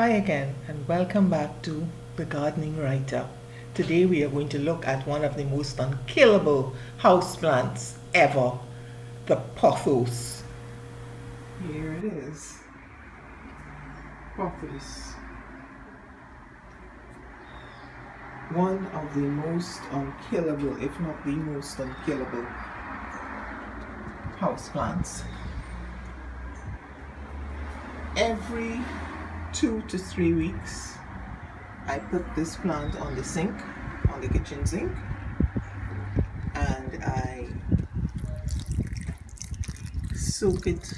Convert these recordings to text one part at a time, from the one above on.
Hi again and welcome back to The Gardening Writer. Today we are going to look at one of the most unkillable houseplants ever, the pothos. Here it is, pothos. One of the most unkillable, if not the most unkillable houseplants. Every 2 to 3 weeks I put this plant on the sink, on the kitchen sink, and I soak it,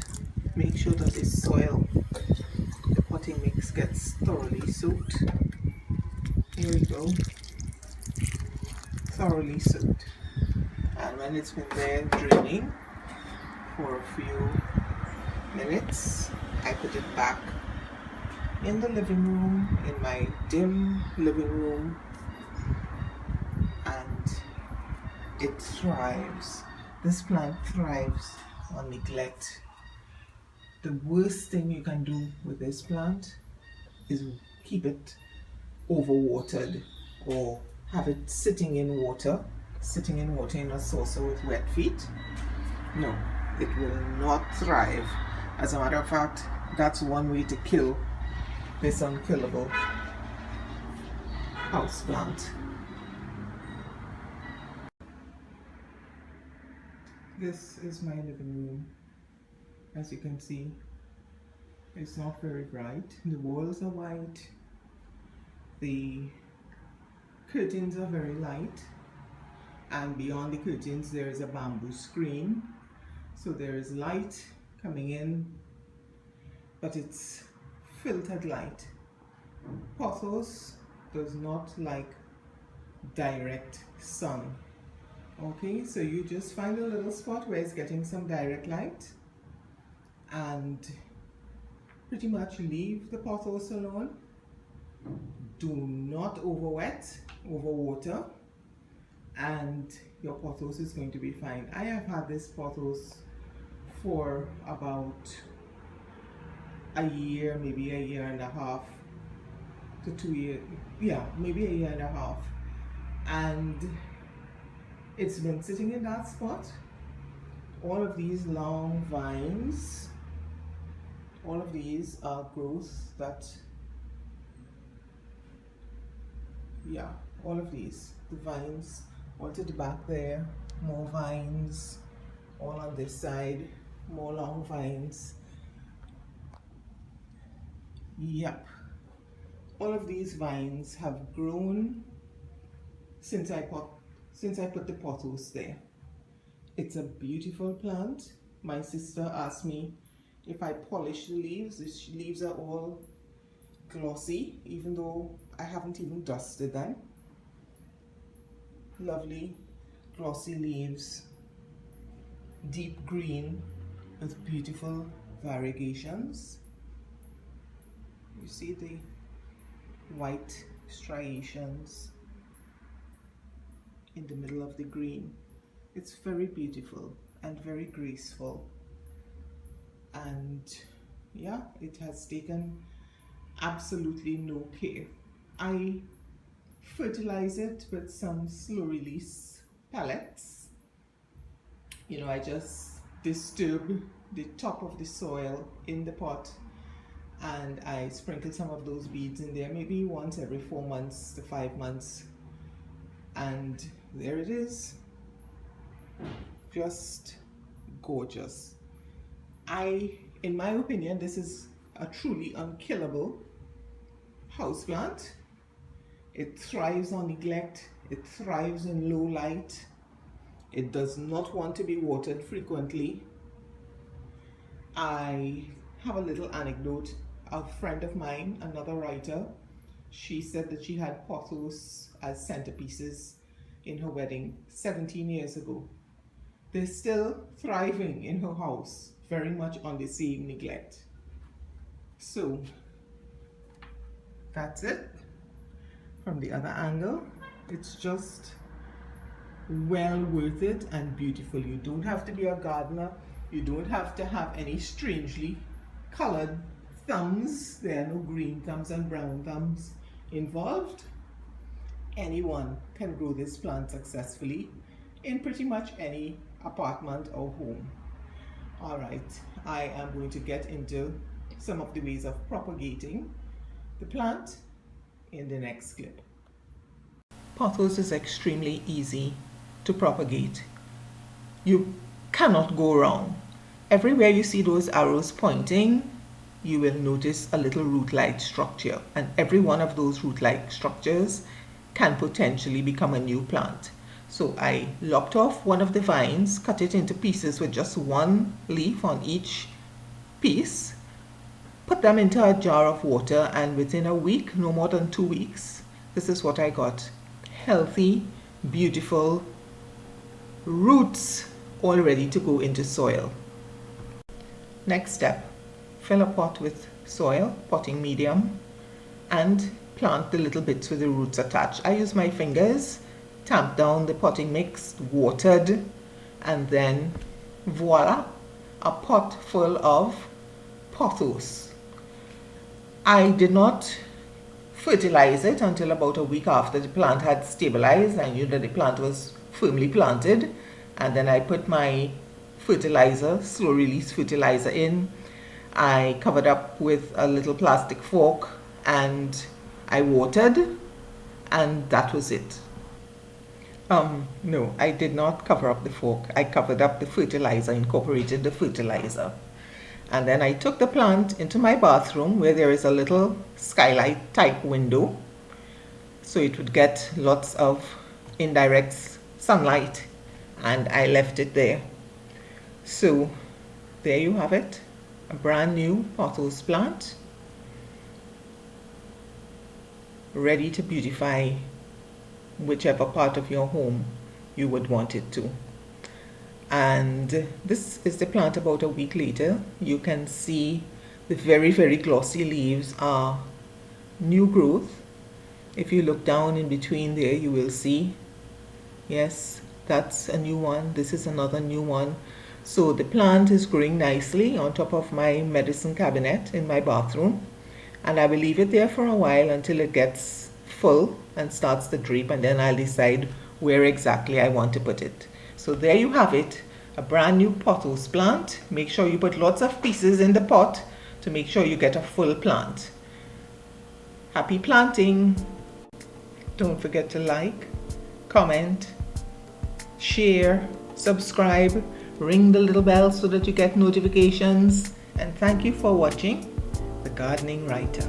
make sure that the soil, the potting mix gets thoroughly soaked. Here we go, thoroughly soaked. And when it's been there draining for a few minutes, I put it back in the living room, in my dim living room, and it thrives. This plant thrives on neglect. The worst thing you can do with this plant is keep it overwatered or have it sitting in water in a saucer with wet feet. No, it will not thrive. As a matter of fact, that's one way to kill this unkillable houseplant. This is my living room. As you can see, it's not very bright. The walls are white. The curtains are very light. And beyond the curtains, there is a bamboo screen. So there is light coming in, but it's filtered light. Pothos does not like direct sun. Okay, so you just find a little spot where it's getting some direct light and pretty much leave the pothos alone. Do not overwater, and your pothos is going to be fine. I have had this pothos for about a year, maybe a year and a half to 2 years. Yeah, maybe a year and a half. And it's been sitting in that spot. All of these long vines, all of these are growth that, yeah, all of these, the vines, all to the back there, more vines, all on this side, more long vines. Yep, all of these vines have grown since I put the pothos there. It's a beautiful plant. My sister asked me if I polish the leaves. The leaves are all glossy, even though I haven't even dusted them. Lovely glossy leaves, deep green with beautiful variegations. You see the white striations in the middle of the green. It's very beautiful and very graceful, and yeah, it has taken absolutely no care. I fertilize it with some slow release pellets. You know, I just disturb the top of the soil in the pot and I sprinkle some of those beads in there, maybe once every 4 months to 5 months, and there it is, just gorgeous. In my opinion, this is a truly unkillable houseplant. It thrives on neglect, it thrives in low light, it does not want to be watered frequently. I have a little anecdote. A friend of mine, another writer, she said that she had pothos as centerpieces in her wedding 17 years ago. They're still thriving in her house, very much on the same neglect. So that's it. From the other angle, it's just well worth it and beautiful. You don't have to be a gardener. You don't have to have any strangely colored thumbs. There are no green thumbs and brown thumbs involved. Anyone can grow this plant successfully in pretty much any apartment or home. All right, I am going to get into some of the ways of propagating the plant in the next clip. Pothos is extremely easy to propagate. You cannot go wrong. Everywhere you see those arrows pointing, you will notice a little root-like structure, and every one of those root-like structures can potentially become a new plant. So I lopped off one of the vines, cut it into pieces with just one leaf on each piece, put them into a jar of water, and within a week, no more than 2 weeks, this is what I got. Healthy, beautiful roots all ready to go into soil. Next step, fill a pot with soil, potting medium, and plant the little bits with the roots attached. I use my fingers, tamp down the potting mix, watered, and then voila, a pot full of pothos. I did not fertilize it until about a week after the plant had stabilized. I knew that the plant was firmly planted, and then I put my fertilizer, slow release fertilizer in. I covered up with a little plastic fork and I watered, and that was it. No, I did not cover up the fork. I covered up the fertilizer, incorporated the fertilizer. And then I took the plant into my bathroom where there is a little skylight type window, so it would get lots of indirect sunlight, and I left it there. So there you have it, a brand new pothos plant ready to beautify whichever part of your home you would want it to. And this is the plant about a week later. You can see the very, very glossy leaves are new growth. If you look down in between there, you will see, yes, that's a new one. This is another new one. So the plant is growing nicely on top of my medicine cabinet in my bathroom. And I will leave it there for a while until it gets full and starts to drape, and then I'll decide where exactly I want to put it. So there you have it, a brand new pothos plant. Make sure you put lots of pieces in the pot to make sure you get a full plant. Happy planting! Don't forget to like, comment, share, subscribe, ring the little bell so that you get notifications, and thank you for watching The Gardening Writer.